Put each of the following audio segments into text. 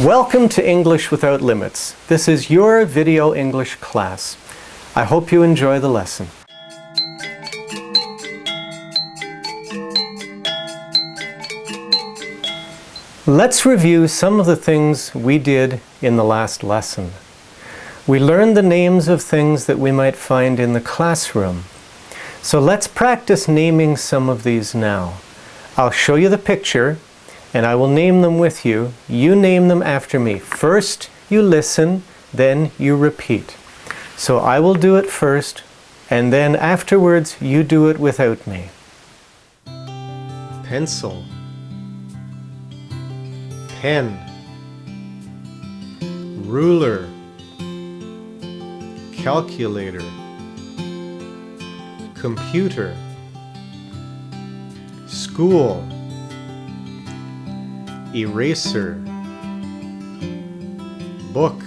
Welcome to English Without Limits. This is your video English class. I hope you enjoy the lesson. Let's review some of the things we did in the last lesson. We learned the names of things that we might find in the classroom. So let's practice naming some of these now. I'll show you the picture and I will name them with you. You name them after me. First you listen, then you repeat. So I will do it first, and then afterwards you do it without me. Pencil, pen, ruler, calculator, computer, school, eraser, book,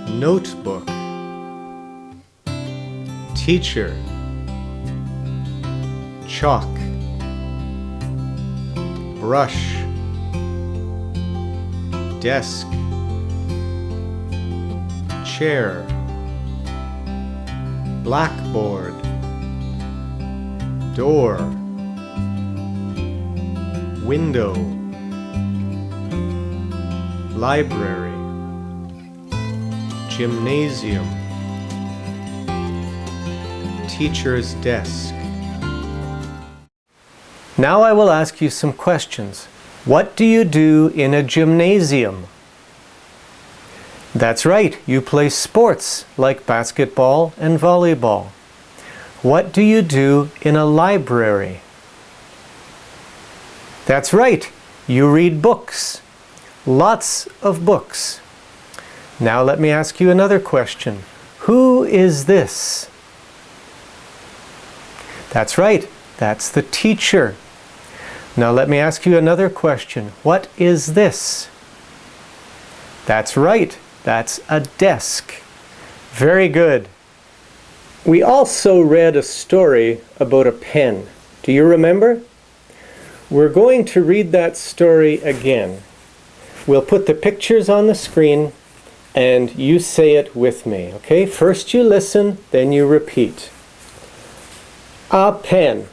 notebook, teacher, chalk, brush, desk, chair, blackboard, door, window, library, gymnasium, teacher's desk. Now I will ask you some questions. What do you do in a gymnasium? That's right, you play sports like basketball and volleyball. What do you do in a library? That's right, you read books. Lots of books. Now let me ask you another question. Who is this? That's right, that's the teacher. Now let me ask you another question. What is this? That's right, that's a desk. Very good. We also read a story about a pen. Do you remember? We're going to read that story again. We'll put the pictures on the screen and you say it with me, okay? First you listen, then you repeat. A pen.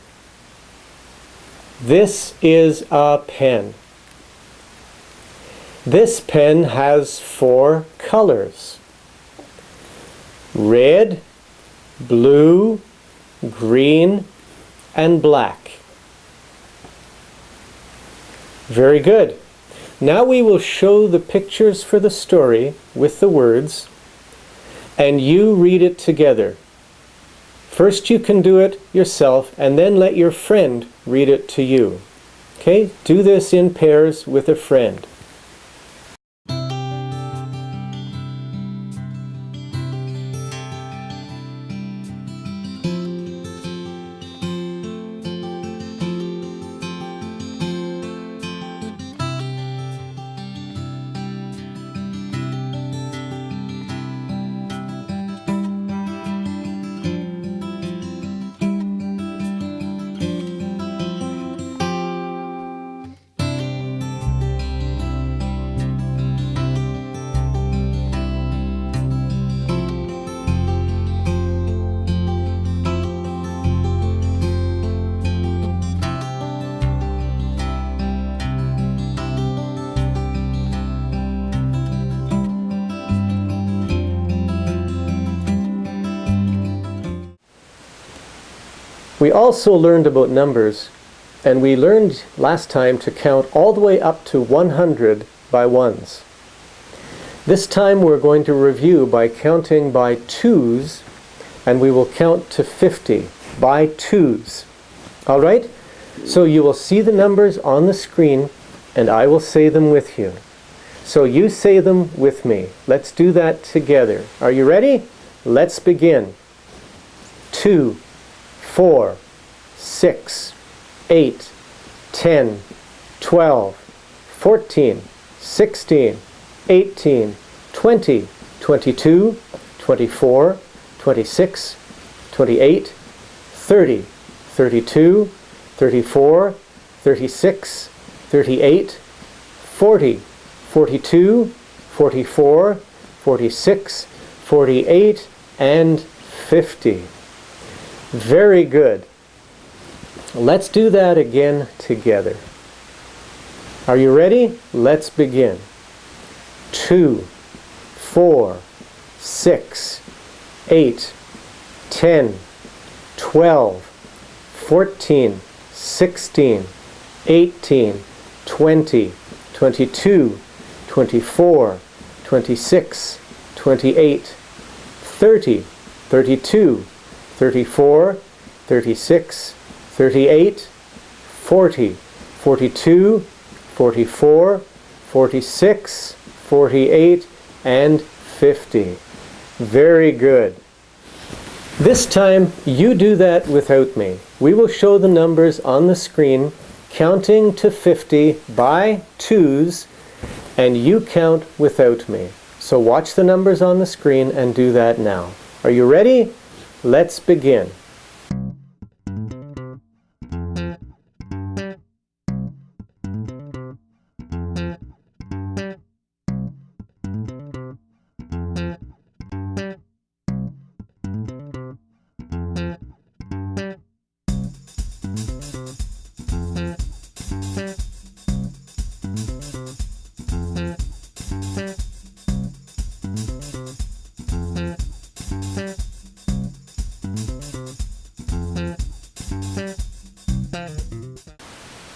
This is a pen. This pen has 4 colors. Red, blue, green, and black. Very good. Now we will show the pictures for the story with the words, and you read it together. First you can do it yourself, and then let your friend read it to you. Okay? Do this in pairs with a friend. We also learned about numbers, and we learned last time to count all the way up to 100 by ones. This time we're going to review by counting by twos, and we will count to 50 by twos. All right? So you will see the numbers on the screen, and I will say them with you. So you say them with me. Let's do that together. Are you ready? Let's begin. 2, 4, 6, 8, 10, 12, 14, 16, 18, 20, 22, 24, 26, 28, 30, 32, 34, 36, 38, 40, 42, 44, 46, 48, and 50. Very good. Let's do that again together. Are you ready? Let's begin. 2, 4, 6, 8, 10, 12, 14, 16, 18, 20, 22, 24, 26, 28, 30, 32, 34, 36, 38, 40, 42, 44, 46, 48, and 50. Very good. This time, you do that without me. We will show the numbers on the screen, counting to 50 by twos, and you count without me. So watch the numbers on the screen and do that now. Are you ready? Let's begin.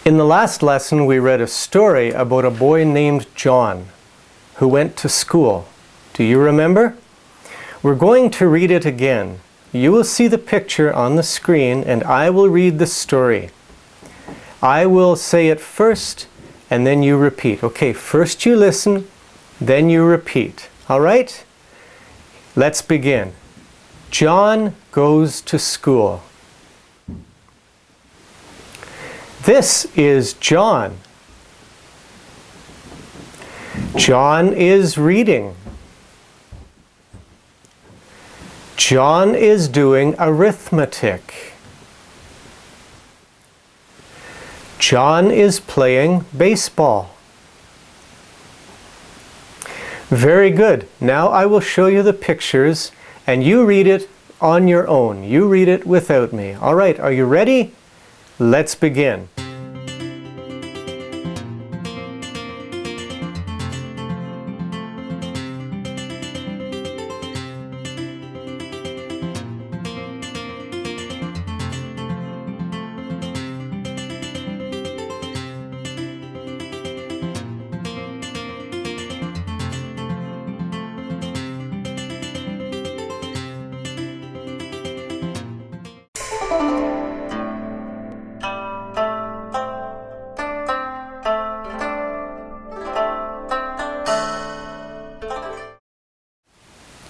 In the last lesson, we read a story about a boy named John who went to school. Do you remember? We're going to read it again. You will see the picture on the screen and I will read the story. I will say it first and then you repeat. Okay, first you listen, then you repeat. All right? Let's begin. John goes to school. This is John. John is reading. John is doing arithmetic. John is playing baseball. Very good. Now I will show you the pictures and you read it on your own. You read it without me. All right, are you ready? Let's begin.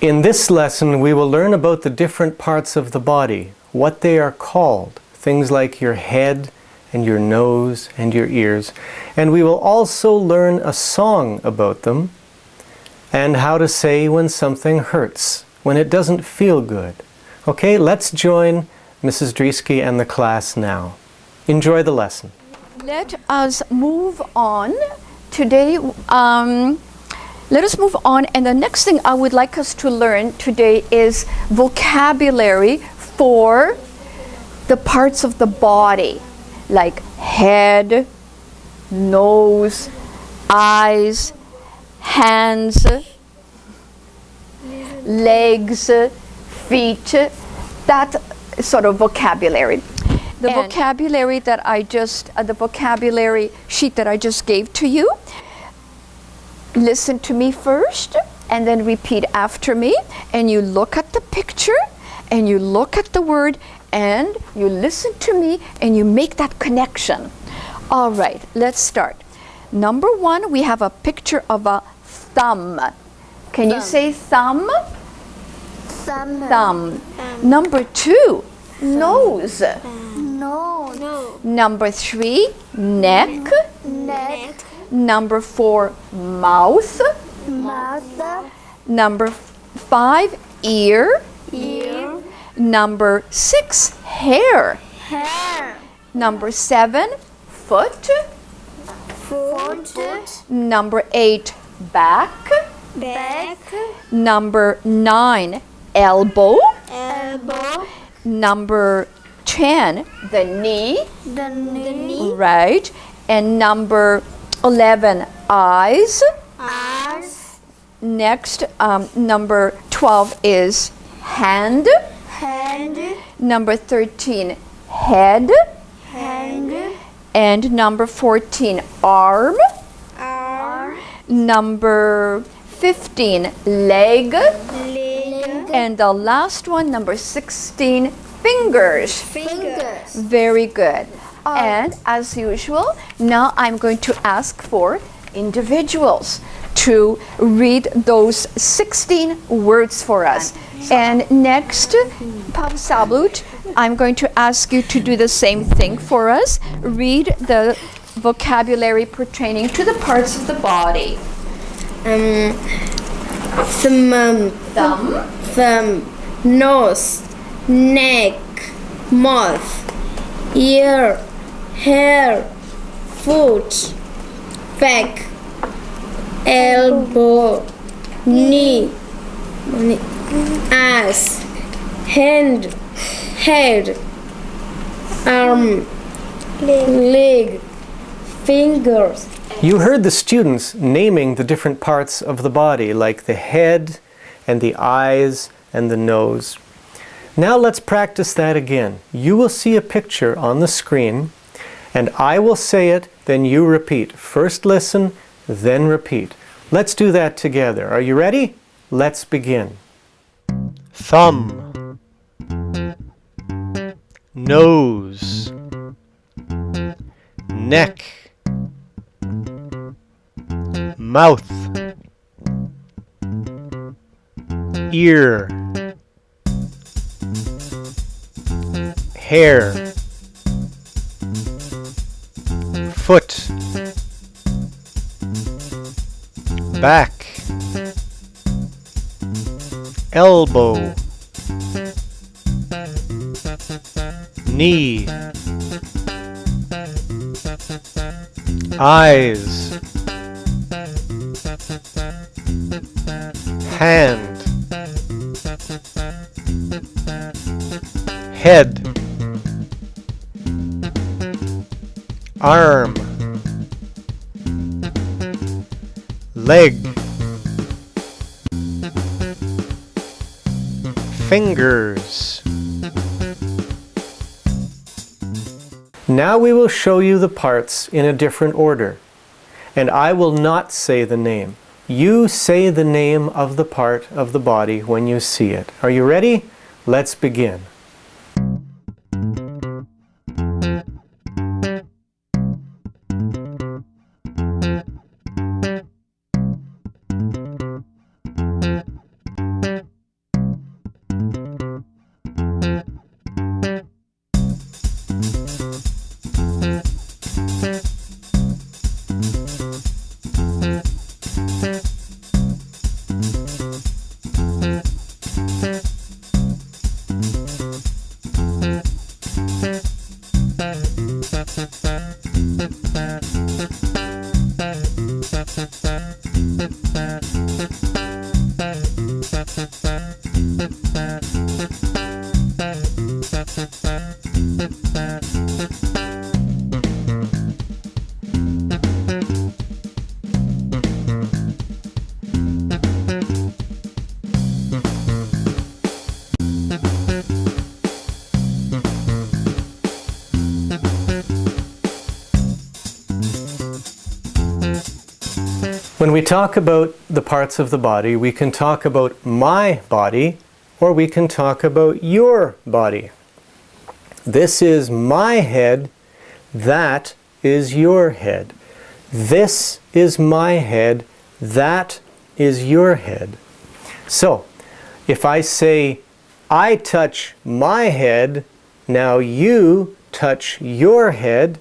In this lesson, we will learn about the different parts of the body, what they are called, things like your head and your nose and your ears. And we will also learn a song about them and how to say when something hurts, when it doesn't feel good. Okay, let's join Mrs. Driesky and the class now. Enjoy the lesson. Let us move on. Today, let us move on, and the next thing I would like us to learn today is vocabulary for the parts of the body, like head, nose, eyes, hands, legs, feet, that sort of vocabulary. The vocabulary that the vocabulary sheet that I just gave to you, listen to me first and then repeat after me, and you look at the picture and you look at the word and you listen to me and you make that connection. All right, let's start. Number one, we have a picture of a thumb. Can you say thumb? Thumb. Number two, nose. No. Number three, neck. Number four, mouth. Number five, ear. Number six, hair. Number seven, foot. Foot. Number 8, back. Back. Number 9, elbow. Elbow. Number 10, the knee. The knee. Right. And number 11, eyes. Eyes. Next, number 12 is hand. Hand. Number 13, head. Hand. And number 14, arm. Arm. Number 15, leg. Leg. And the last one, number 16, fingers. Fingers. Very good. And as usual, now I'm going to ask for individuals to read those 16 words for us. And next, Papa Sablut, I'm going to ask you to do the same thing for us. Read the vocabulary pertaining to the parts of the body. Thumb. Nose. Neck. Mouth. Ear. Hair. Foot. Back. Elbow. Knee. Ass. Hand. Head. Arm. Leg. Fingers. You heard the students naming the different parts of the body, like the head and the eyes and the nose. Now let's practice that again. You will see a picture on the screen, and I will say it, then you repeat. First listen, then repeat. Let's do that together. Are you ready? Let's begin. Thumb, nose, neck, mouth, ear, hair, foot, back, elbow, knee, eyes, hand, head, arm, leg, fingers. Now we will show you the parts in a different order, and I will not say the name. You say the name of the part of the body when you see it. Are you ready? Let's begin. When we talk about the parts of the body, we can talk about my body, or we can talk about your body. This is my head, that is your head. This is my head, that is your head. So, if I say, I touch my head, now you touch your head,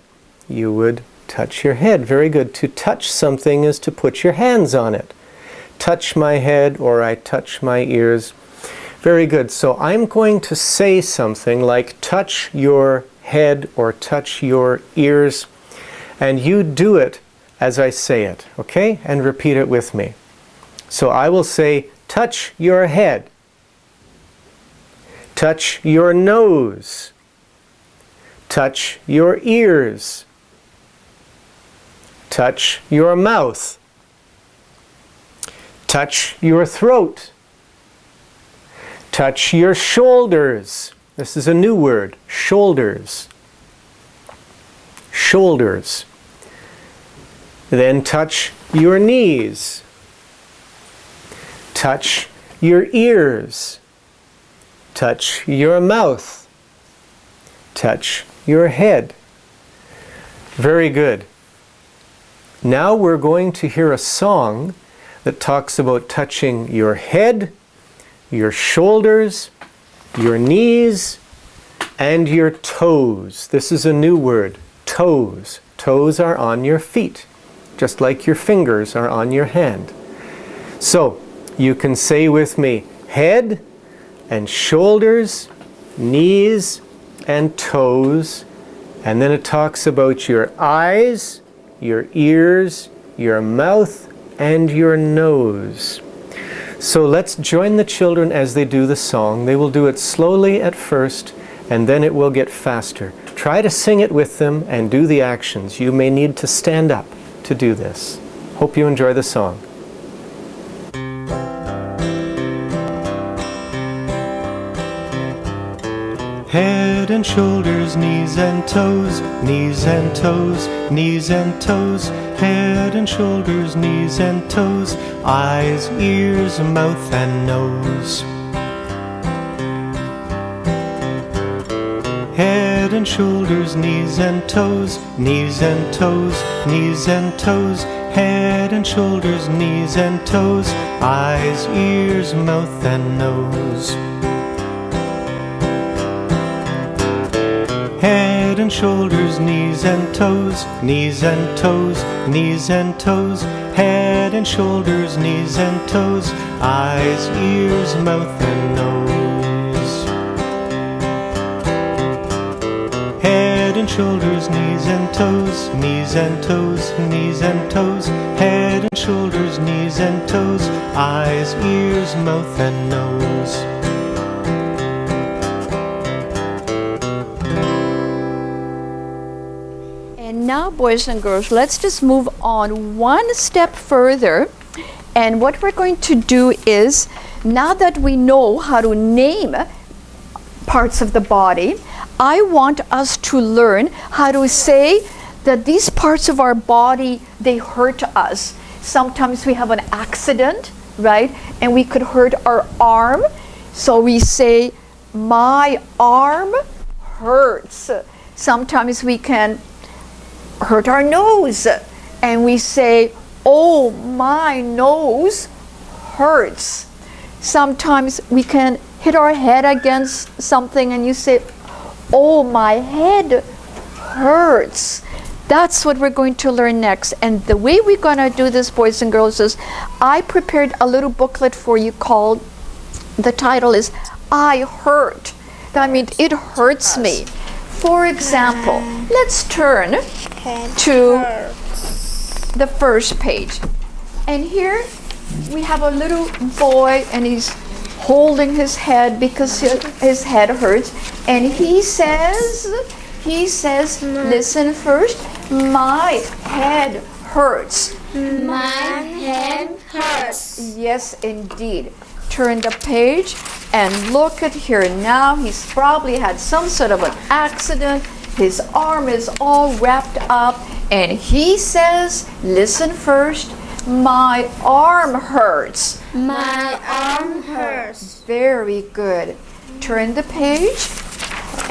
you would touch your head. Very good. To touch something is to put your hands on it. Touch my head, or I touch my ears. Very good. So I'm going to say something like touch your head or touch your ears, and you do it as I say it, okay? And repeat it with me. So I will say, touch your head. Touch your nose. Touch your ears. Touch your mouth. Touch your throat. Touch your shoulders. This is a new word, shoulders. Shoulders. Then touch your knees. Touch your ears. Touch your mouth. Touch your head. Very good. Now we're going to hear a song that talks about touching your head, your shoulders, your knees, and your toes. This is a new word, toes. Toes are on your feet, just like your fingers are on your hand. So, you can say with me, head and shoulders, knees and toes, and then it talks about your eyes, your ears, your mouth, and your nose. So let's join the children as they do the song. They will do it slowly at first, and then it will get faster. Try to sing it with them and do the actions. You may need to stand up to do this. Hope you enjoy the song. Head and shoulders, knees and toes, knees and toes, knees and toes. Head and shoulders, knees and toes, eyes, ears, mouth and nose. Head and shoulders, knees and toes, knees and toes, knees and toes. Head and shoulders, knees and toes, eyes, ears, mouth and nose. Head and shoulders, knees and toes, knees and toes, knees and toes. Head and shoulders, knees and toes, eyes, ears, mouth and nose. Head and shoulders, knees and toes, knees and toes, knees and toes. Head and shoulders, knees and toes, eyes, ears, mouth and nose. Now, boys and girls, let's just move on one step further. And what we're going to do is, now that we know how to name parts of the body, I want us to learn how to say that these parts of our body, they hurt us. Sometimes we have an accident, right? And we could hurt our arm. So we say, my arm hurts. Sometimes we can hurt our nose and we say, oh, my nose hurts. Sometimes we can hit our head against something and you say, oh, my head hurts. That's what we're going to learn next. And the way we're going to do this, boys and girls, is I prepared a little booklet for you called, the title is I Hurt. That means it hurts me. For example, let's turn to the first page. And here we have a little boy and he's holding his head because his head hurts. And he says, listen first, my head hurts. My head hurts. Yes, indeed. Turn the page and look at here. Now he's probably had some sort of an accident. His arm is all wrapped up and he says, listen first, my arm hurts. My arm hurts. Very good. Turn the page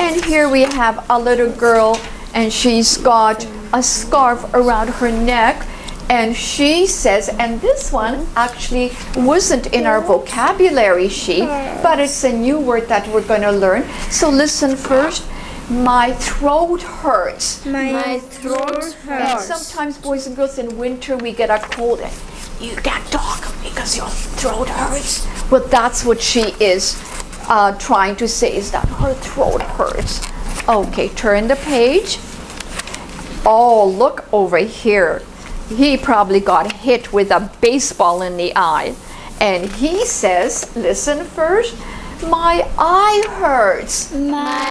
and here we have a little girl and she's got a scarf around her neck. And she says, and this one actually wasn't in our vocabulary sheet, but it's a new word that we're going to learn. So listen first. My throat hurts. My throat hurts. And sometimes, boys and girls, in winter we get a cold and you can't talk because your throat hurts. Well, that's what she is trying to say, is that her throat hurts. Okay, turn the page. Oh, look over here. He probably got hit with a baseball in the eye. And he says, listen first, my eye hurts. My